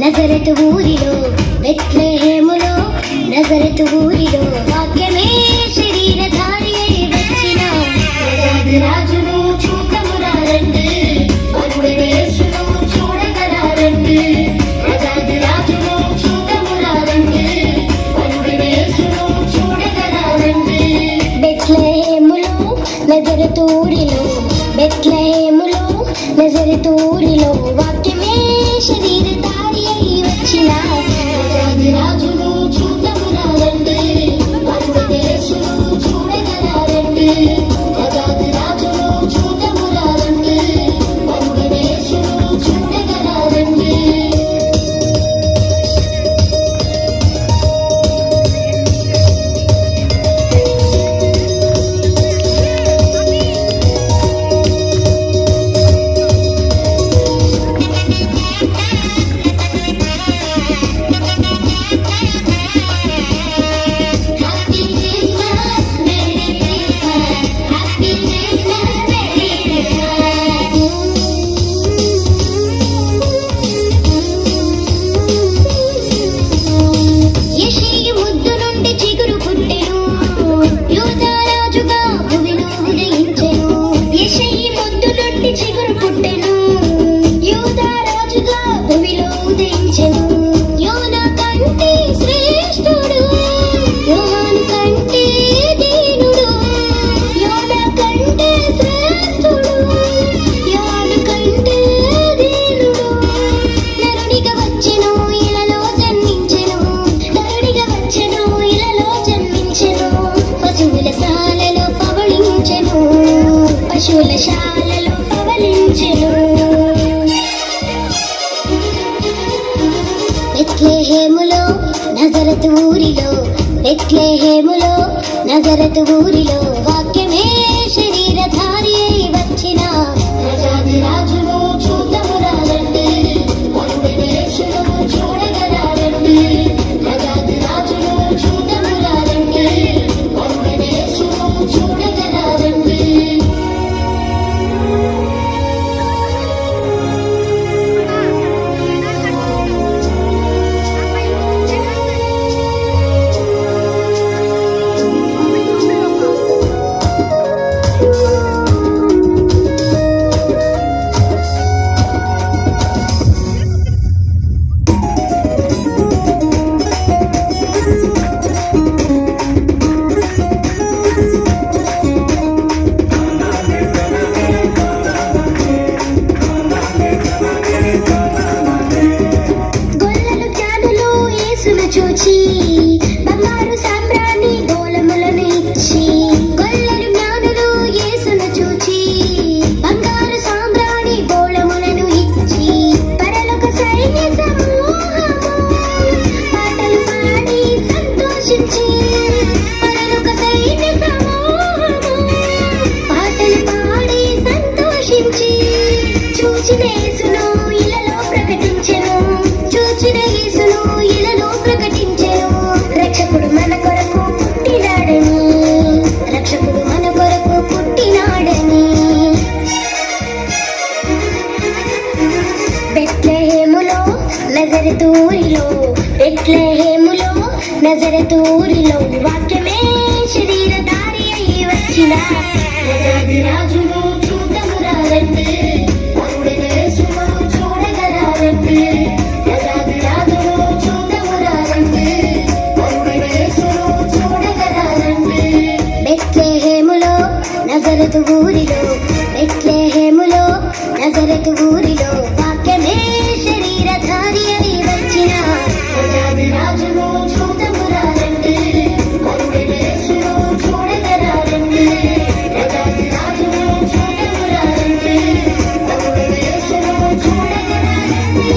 నజరతు ఊరిలో బెత్లెహేములో నజరతు ఊరిలో వాక్యమే శరీరధారి అయి వచ్చిన రాజును చూడమురారండి, వరుడైన యేసును చూడగరారండి. రాజును చూడమురారండి, వరుడైన యేసును చూడగరారండి. బెత్లెహేములో నజరతు ఊరిలో బెత్లెహేములో నజరతు ఊరిలో వాక్యమే శరీరధారి అయి వచ్చిన రాజును చూడమురారండి, వరుడైన యేసును చూడగరారండి. రాజును చూడమురారండి, వరుడైన యేసును చూడగరారండి. పశువులశాలలో పవళించెను. బెత్లెహేములో నజరతు ఊరిలో బెత్లెహేములో నజరతు ఊరిలో వాక్యమే శరీరధారి అయి వచ్చిన రాజును చూడమురారండి, వరుడైన యేసును చూడగరారండి. రాజును చూడమురారండి, వరుడైన యేసును చూడగరారండి. చూచి బంగారు సాంబ్రాణి గోళములను ఇచ్చి గొల్లలు జ్ఞానులు యేసును చూచి బంగారు సాంబ్రాణి గోళములను ఇచ్చి పరలోక సైన్య సమూహము పాటలు పాడి సంతోషించి పరలోక సైన్య సమూహము పాటలు పాడి సంతోషించి చూచిన యేసును ఇలలో ప్రకటించెను, చూచిన యేసును ఇలలో ప్రకటించెను. రక్షకుడు మన కొరకు పుట్టినాడని, రక్షకుడు మన కొరకు పుట్టినాడని. బెత్లెహేములో నజరతు ఊరిలో బెత్లెహేములో నజరతు ఊరిలో వాక్యమే శరీరధారి అయి వచ్చిన రాజును చూడమురారండి, వరుడైన యేసును చూడగరారండి. నజరతు ఊరిలో బెత్లెహేములో నజరతు ఊరిలో వాక్యమే శరీరధారి అయి వచ్చిన రాజును చూడమురారండి, వరుడైన యేసును చూడగరారండి. రాజును చూడమురారండి, వరుడైన యేసును చూడగరారండి.